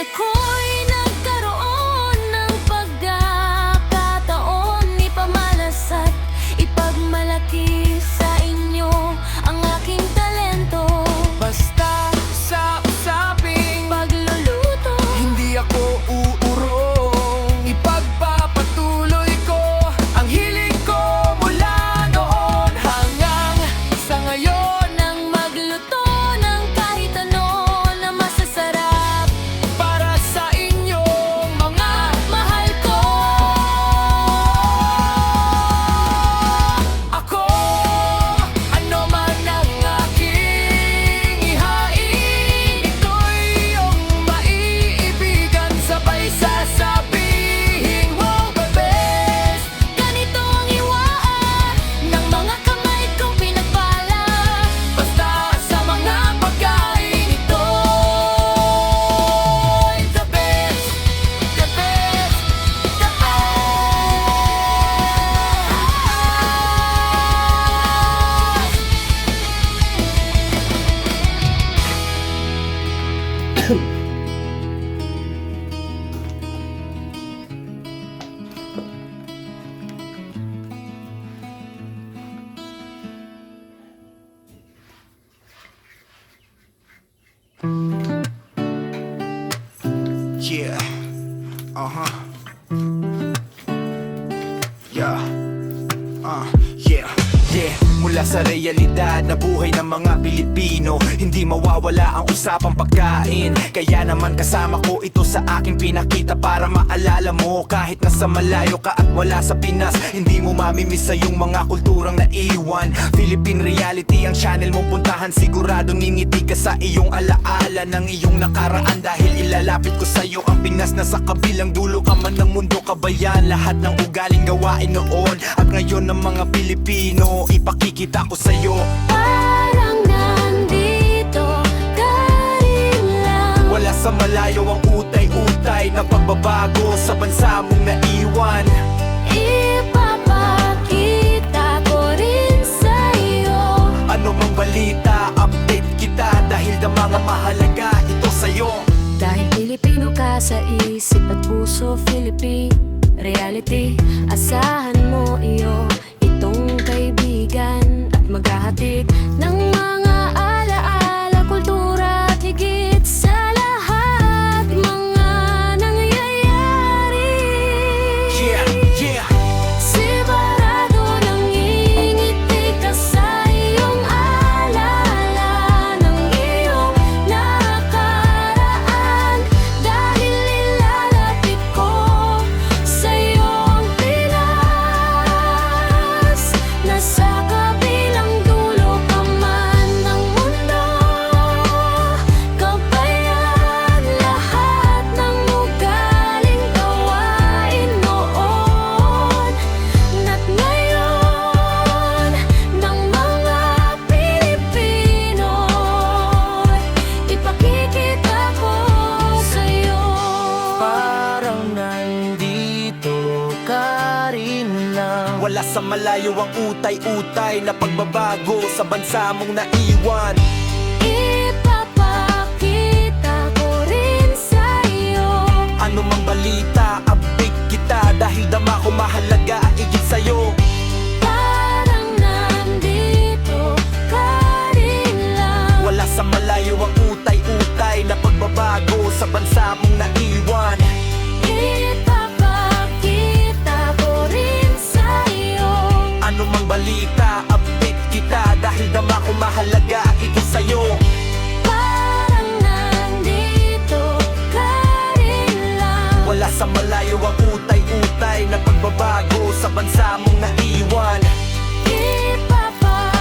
ako'y nagkaroon ng pagkakataon, ipamalasat, ipagmalaki sa inyo ang aking talento. Basta sa usaping Pagluluto, hindi ako uurong, ipagpapatuloy ko ang hilig ko mula noon hanggang sa ngayon. nang magluto ng kahit ano na masasarap Para sa inyong mga mahal ko. ako, ano man ang aking ihain, ito'y iyong maiibigan. Sabay sasabihin, wow, the best. Ganito ang iwaan ng mga kamay kong pinagpala. Basta sa mga pagkain, ito'y the best, the best, the best. Yeah. Yeah. Yeah. Yeah, mula sa realidad na buhay ng mga Pilipino, hindi mawawala ang usapang pagkain. Kaya naman kasama ko ito sa aking pinakita, para maalala mo kahit nasa malayo ka at wala sa Pinas, hindi mo mamimiss sa yung mga kulturang naiwan. Philippine Reality ang channel mong puntahan, sigurado ningiti ka sa iyong alaala ng iyong nakaraan, dahil ilalapit ko sa iyo ang Pinas na sa kabilang dulo ka man ng mundo. Kabayan lahat ng ugaling gawain noon at ngayon ng mga Pilipino, ipakikita ko sa iyo. Parang nandito ka rin lang. Wala sa malayo ang utay-utay na pagbabago sa bansa mong naiwan. Ipapakita ko rin sa'yo Ano mang balita, update kita, dahil na mga mahalaga ito sa'yo. dahil Pilipino ka sa isip at puso. Philippine Reality, asahan mo iyo, itong kaibigan at maghahatid ng mga alaala, kultura at higit sa lahat mga nangyayari. Yeah, yeah. Sigurado nangingiti ka sa iyong alala ng iyong nakaraan, dahil ilalapit ko sa iyong Pinas. Nasa kabilang dulo ka man ng mundo, kabayan lahat ng ugaling gawain noon at ngayon ng mga Pilipino, ipakikita ko sa'yo. Parang nandito ka rin lang. Wala sa malayo ang utay-utay na pagbabago sa bansa mong naiwan. Ipapakita ko rin sa'yo Ano mang balita, update kita, dahil dama ko mahalaga igit sa'yo. parang nandito ka rin lang. Wala sa malayo ang utay-utay na pagbabago sa bansa mong naiwan. Ipapakita ko rin sa'yo Ano mang balita, update kita, dahil dama ko mahalaga ito sa'yo. parang nandito ka rin lang. Wala sa malayo ang utay-utay na pagbabago sa bansa mong naiwan. Ipapakita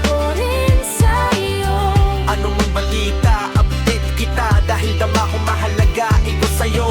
ko rin sa'yo Ano mang balita, update kita, dahil dama ko mahalaga ito sa'yo.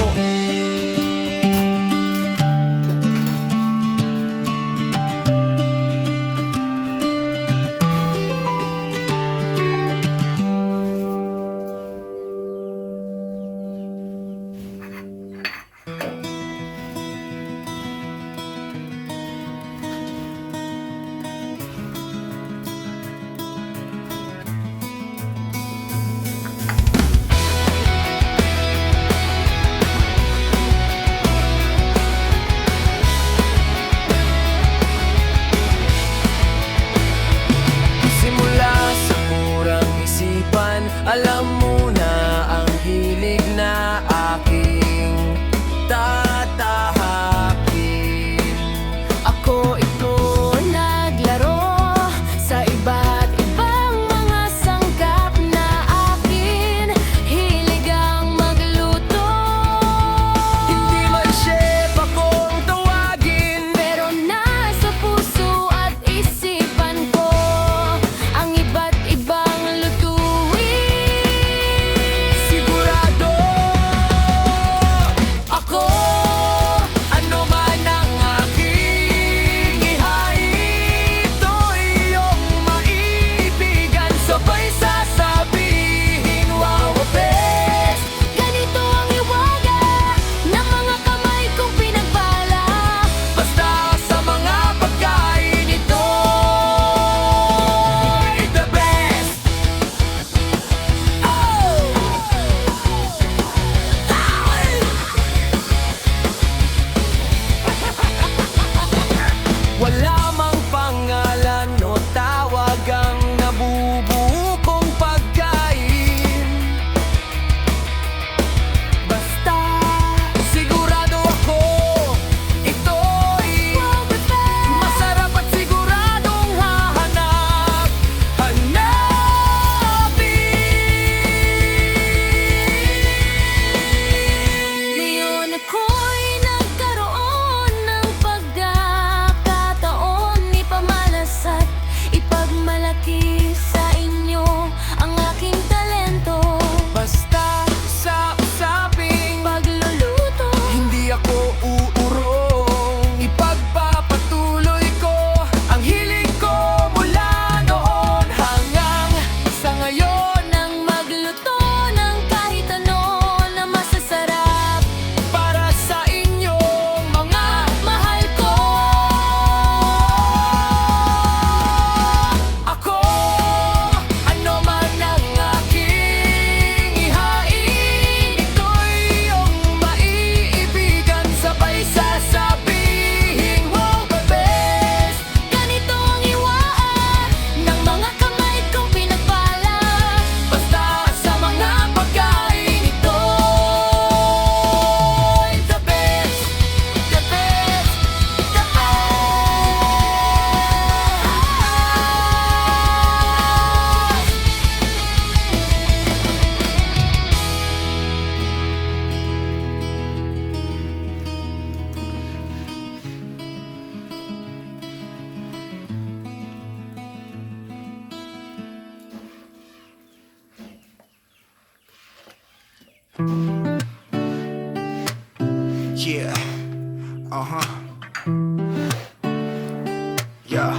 Yeah. Uh-huh. Yeah.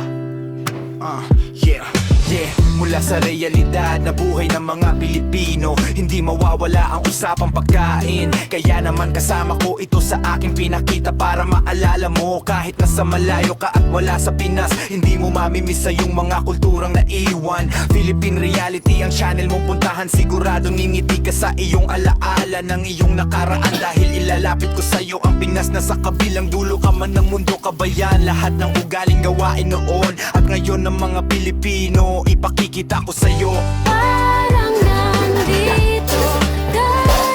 Yeah. Yeah, mula sa realidad na buhay ng mga Pilipino, hindi mawawala ang usapang pagkain. Kaya naman kasama ko ito sa aking pinakita para maalala mo. Kahit nasa malayo ka at wala sa Pinas, hindi mo mamimisa yung mga kulturang naiwan. Philippine Reality ang channel mong puntahan. Siguradong ngingiti ka sa iyong alaala ng iyong nakaraan. Dahil ilalapit ko sa'yo ang Pinas na sa kabilang dulo ka man ng mundo, kabayan. Lahat ng ugaling gawain noon at ngayon ng mga Pilipino, ipakikita ko sa'yo. Parang nandito ka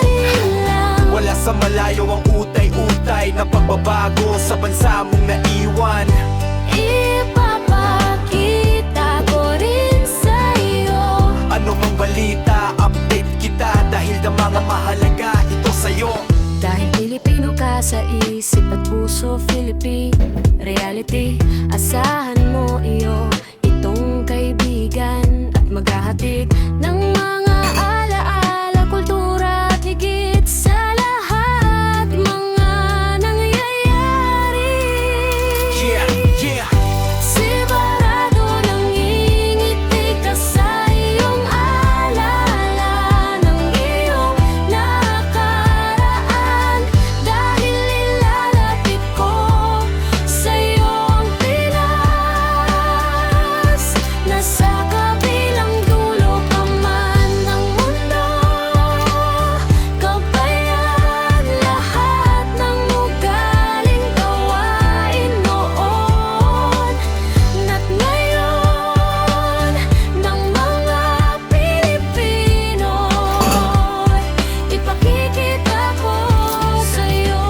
rin lang. Wala sa malayo ang utay-utay na pagbabago sa bansa mong naiwan. Ipapakita ko rin sa'yo. Ano mang balita, update kita dahil na mga mahalaga ito sa'yo. Dahil Pilipino ka sa isip at puso, Philippine Reality. Asahan mo iyo, itong kaibigan at maghahatid ng mga alaala, kultura at higit sa lahat mga nangyayari. Yeah, yeah. Sigurado nangingiti ka sa iyong alala ng iyong nakaraan. Dahil ilalapit ko sa iyong Pinas, nasa kabilang dulo ka man ng mundo, kabayan. Lahat ng ugaling gawain noon at ngayon ng mga Pilipino, ipakikita ko sa'yo.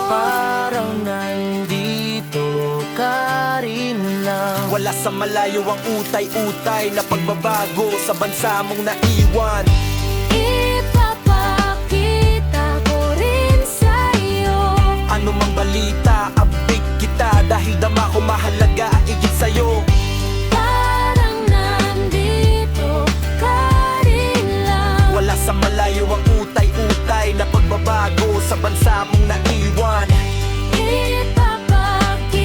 Parang nandito ka rin lang. Wala sa malayo ang utay-utay na pagbabago sa bansa mong naiwan. Ipapakita ko rin sa'yo. Ano mang balita, update kita dahil dama ko mahalaga igit sa'yo. Parang nandito ka rin lang. Wala sa malayo ang utay-utay na pagbabago sa bansa mong naiwan. Ipapakita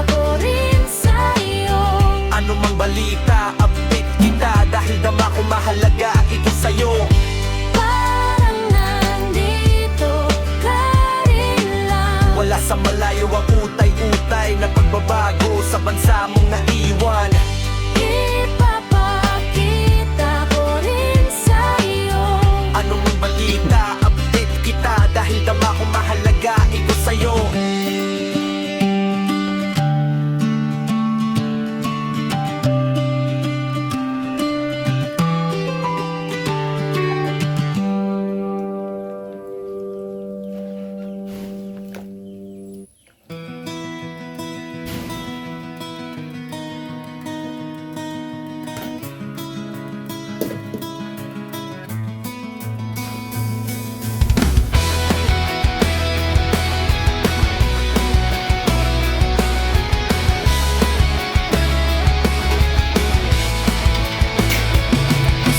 ko rin sa'yo. Ano mang balita, update kita dahil dama ko mahalaga ito sa'yo. Parang nandito ka rin lang. Wala sa malayo ang utay-utay na pagbabago sa bansa mong naiwan. Ipapakita ko rin sa'yo. Ano mang balita, update kita dahil dama ko mahalaga ito sa'yo.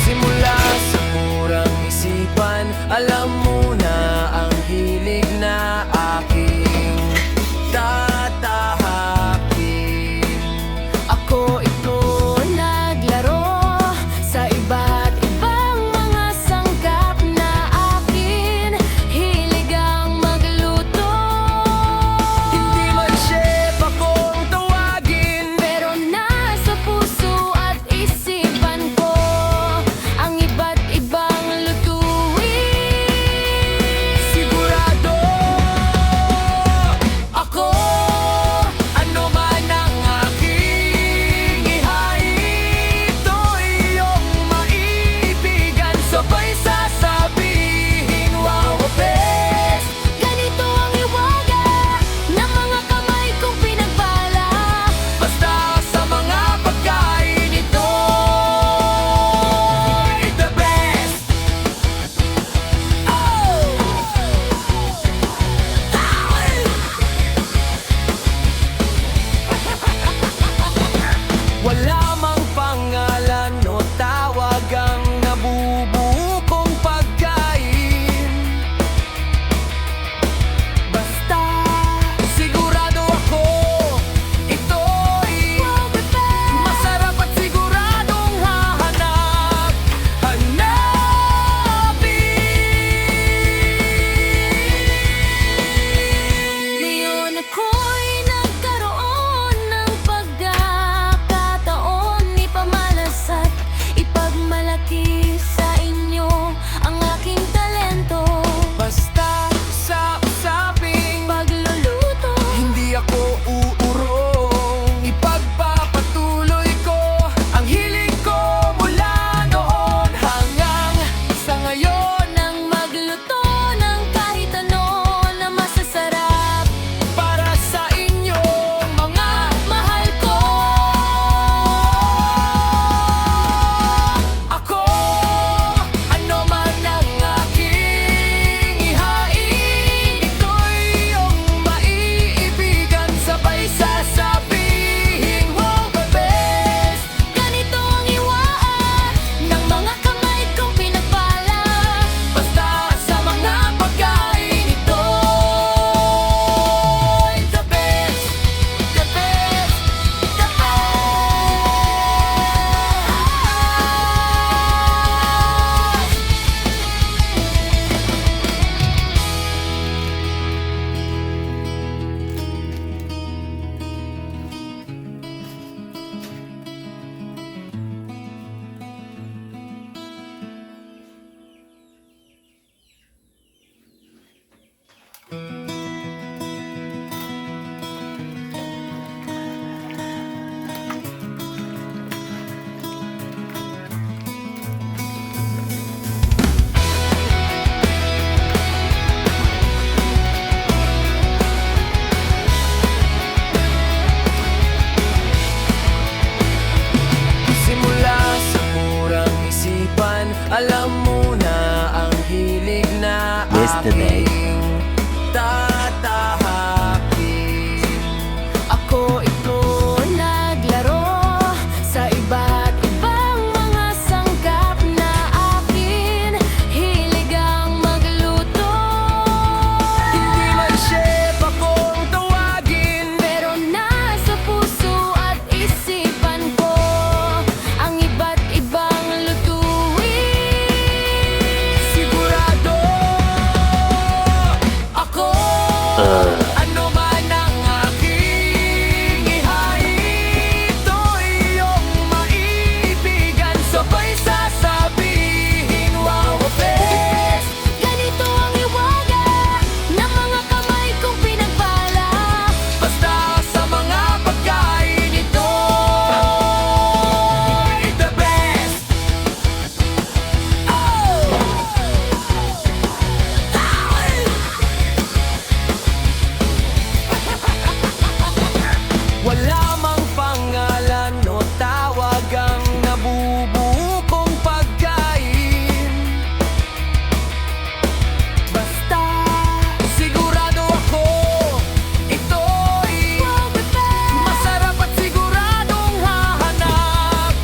Simula sa murang isipan, alam mo na ang hilig na aking tatahakin. Ako ito naglaro sa iba't ibang mga sangkap na akin hilig ang magluto. Hindi man chef akong tawagin, Pero nasa puso at isipan ko ang iba't ibang lutuin. sigurado this today? Tatahakin. Ako ito naglaro sa iba't ibang mga sangkap na akin hiligang magluto. Hindi man chef akong tawagin, Pero nasa puso at isipan ko ang iba't ibang lutuin. sigurado ako. Ano man ang aking ihain, ito iyong maibigan. Sabay sasabihin, wow, best. Ganito ang iwaga ng mga kamay kong pinagpala. Basta sa mga pagkain ito, the best. Wala mang pangalan o tawag ang nabubuo kong pagkain. Basta sigurado ako, ito'y masarap at siguradong hanapin.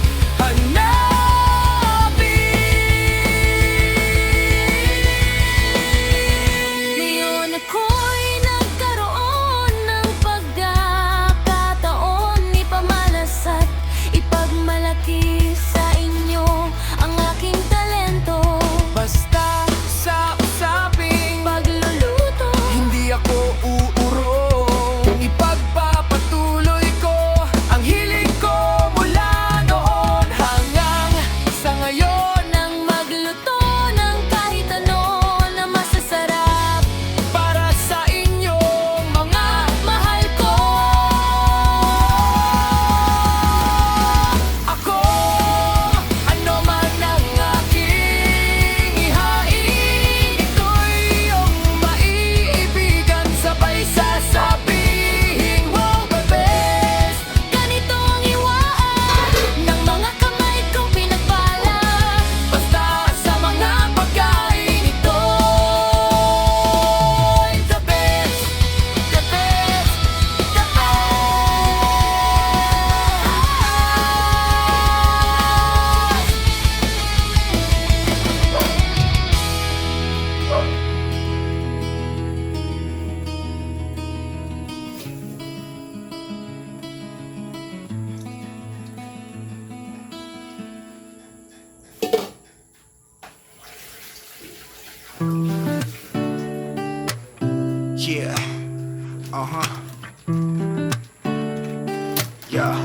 Ngayon ako'y nagkaroon ng pagkakataon, ipamalasat, ipagmalaki sa inyo ang aking talento. Basta sa usaping Pagluluto, hindi ako uurong, ipagpapatuloy ko ang hilig ko mula noon hanggang sa ngayon. nang magluto ng kahit ano na masasarap Para sa inyong mga mahal ko. ako, ano man ang aking ihain, ito'y iyong maiibigan. Sabay sasabihin, wow, the best. Ganito ang iwaan ng mga kamay kong pinagpala. Basta sa mga pagkain ito, the best, the best, the Yeah. Uh-huh. Yeah.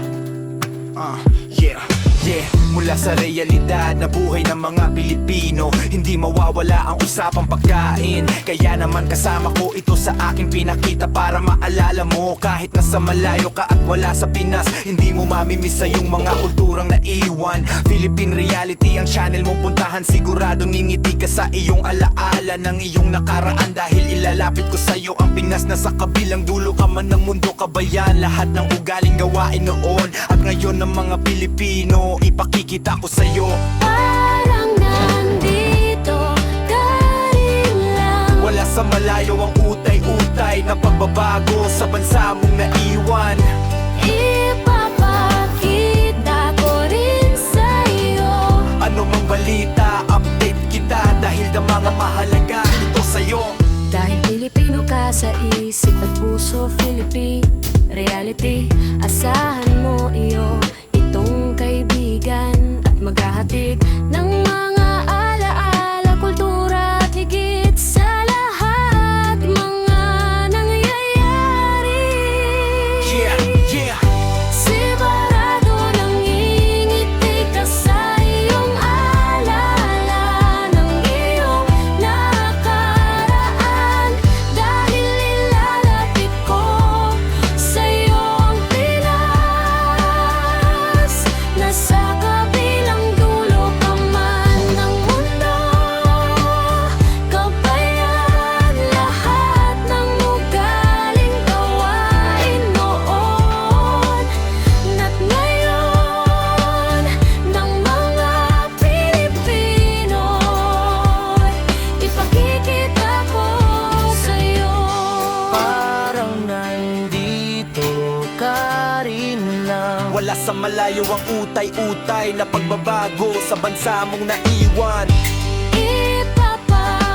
Yeah. Yeah, mula sa realidad na buhay ng mga Pilipino, hindi mawawala ang usapang pagkain. Kaya naman kasama ko ito sa aking pinakita para maalala mo. Kahit nasa malayo ka at wala sa Pinas, hindi mo mamimisa yung mga kulturang naiwan. Philippine Reality ang channel mo puntahan, siguradong ningiti ka sa iyong alaala ng iyong nakaraan. Dahil ilalapit ko sa'yo ang Pinas na sa kabilang dulo ka man ng mundo, kabayan. Lahat ng ugaling gawain noon at ngayon ng mga Pilipino, ipakikita ko sa'yo. Parang nandito ka rin lang. Wala sa malayo ang utay-utay na pagbabago sa bansa mong naiwan. Ipapakita ko rin sa'yo. Ano mang balita, update kita dahil ang mga mahalaga ito sa'yo. Dahil Pilipino ka sa isip at puso, Philippine Reality. Asahan mo iyo, itong kaibigan at maghahatid ng mga alaala, kultura at higit sa lahat mga nangyayari. Yeah, yeah. Sigurado nang ngingiti ka sa iyong alaala ng iyong nakaraan. Dahil ilalapit ko sa iyong Pinas, nasa kabilang dulo ka man. sa malayo ang utay-utay na pagbabago sa bansa mong naiwan. Ipapakita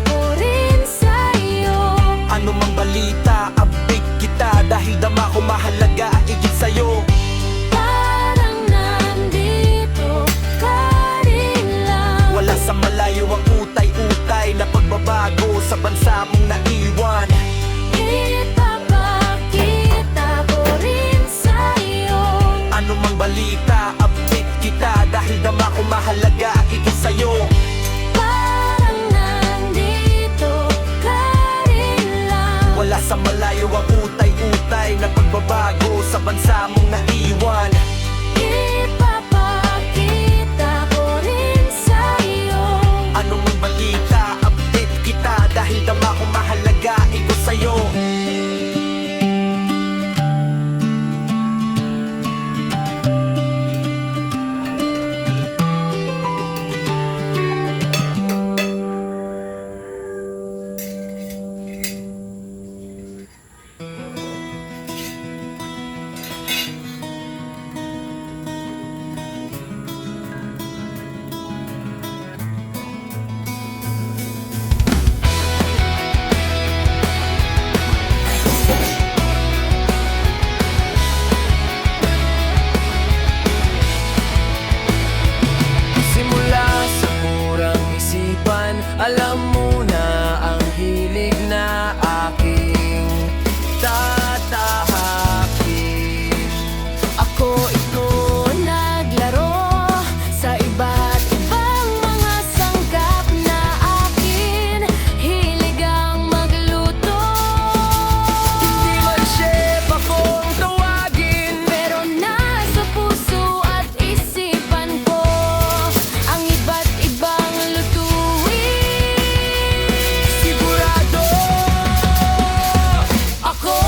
ko rin sa'yo. Ano mang balita, update kita dahil dama ko mahalaga igit sa'yo. Parang nandito ka rin lang. Wala sa malayo ang utay-utay na pagbabago sa bansa mong naiwan. Ipapakita ko rin sa'yo. Ano mang balita, update kita dahil dama ko mahalaga igit sa'yo. Parang nandito ka rin lang. Wala sa malayo ang utay-utay na pagbabago sa bansa mong naiwan. Ipapakita ko rin sa'yo. Ano mang balita, update kita dahil dama ko mahalaga ito sa'yo. Simula sa murang isipan, alam mo na ang hilig na aking tatahakin. Ako ito naglaro sa iba't ibang mga sangkap na akin hilig ang magluto. Hindi man chef akong tawagin, Pero nasa puso at isipan ko ang iba't ibang lutuin. sigurado Ako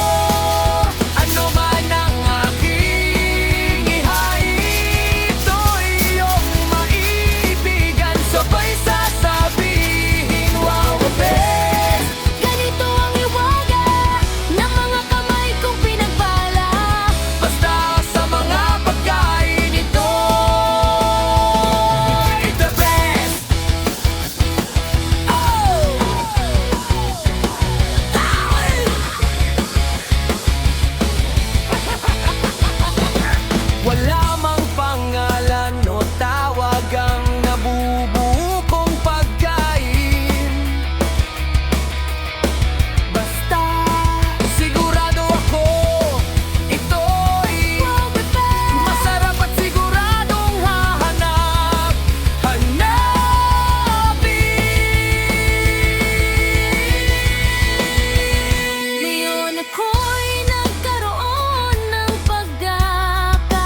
ano man ang aking ihain, ito iyong maibigan. Sabay sasabihin, wow, the best. ganito ang iwaga ng mga kamay kong pinagpala. Basta sa mga pagkain ito, it's the best. Wala mang pangalan o tawag ang nabubuo kong pagkain. Basta sigurado ako, ito'y masarap at siguradong hahanap. Ngayon ako'y nagkaroon ng pagkakataon,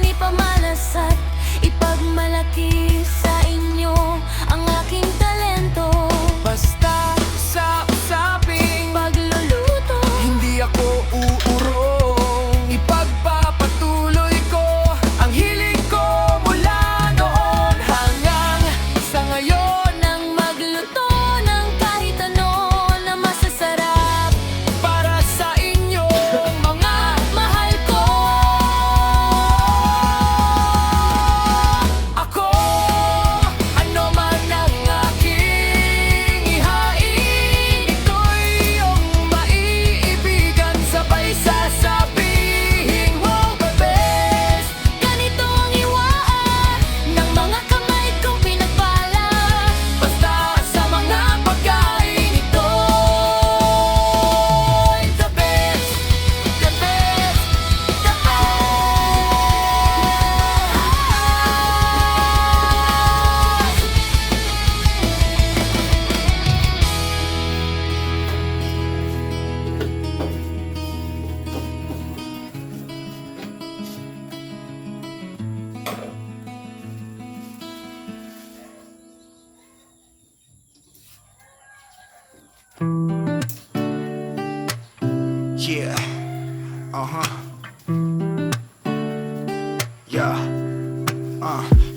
ipamalasat, ipagmalaki sa inyo ang aking talento. Basta sa usaping Pagluluto, hindi ako uurong, ipagpapatuloy ko ang hilig ko mula noon hanggang sa ngayon. nang magluto ng kahit ano na masasarap Para sa inyo mga mahal ko. ako, ano man ang aking ihain, ito'y iyong maiibigan. Sabay sasabihin, wow, the best. Ganito ang iwaan ng mga kamay kong pinagpala. Basta sa mga pagkain ito, it's the best, the best, the Yeah.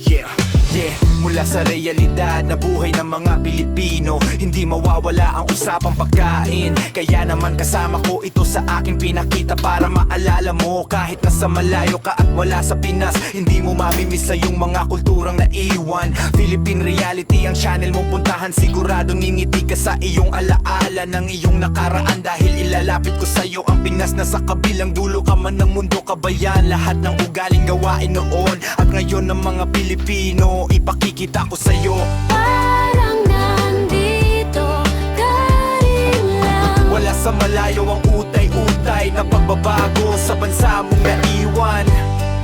Yeah. Yeah, mula sa realidad na buhay ng mga Pilipino. Hindi mawawala ang usapang pagkain, kaya naman kasama ko ito sa aking pinakita para maalala mo. Kahit nasa malayo ka at wala sa Pinas, hindi mo mamimisa yung mga kulturang naiwan. Philippine Reality ang channel mo puntahan, siguradong ngingiti ka sa iyong alaala ng iyong nakaraan. Dahil ilalapit ko sa'yo ang Pinas na sa kabilang dulo ka man ng mundo, kabayan. Lahat ng ugaling gawain noon at ngayon ng mga Pilipino, ipakikita ko sa'yo. Parang nandito ka rin lang. Wala sa malayo ang utay-utay na pagbabago sa bansa mong naiwan.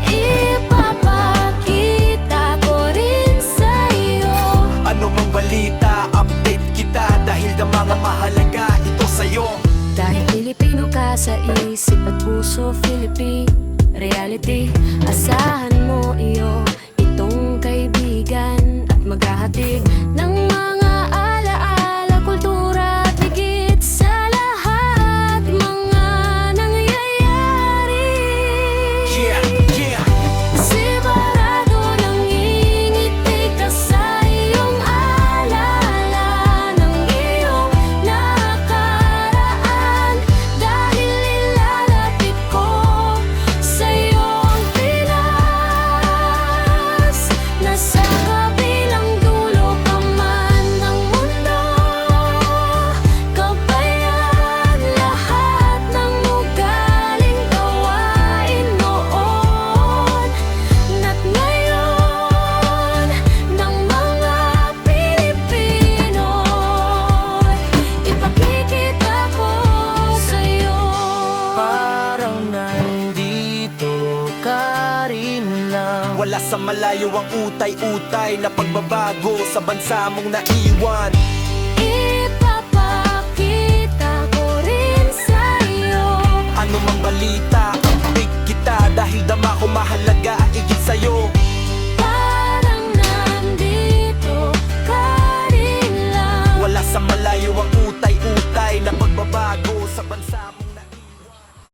Ipapakita ko rin sa'yo. Ano mang balita, update kita dahil na mga mahalaga ito sa'yo. Dahil Pilipino ka sa isip at puso, Philippine Reality. Asahan mo iyo, itong kaibigan at maghahatid ng mga alaala, kultura at higit sa lahat mga nangyayari. Yeah, yeah. Sigurado nangingiti ka sa iyong alala ng iyong nakaraan. Dahil ilalapit ko sa iyong Pinas, nasa kabilang dulo ka man ng mundo, kabayan. Lahat ng ugaling gawain noon at ngayon ng mga Pilipino, ipakikita ko sa'yo. Parang nandito ka rin lang. Wala sa malayo ang utay-utay na pagbabago sa bansa mong naiwan. Ipapakita ko rin sa'yo. Ano mang balita,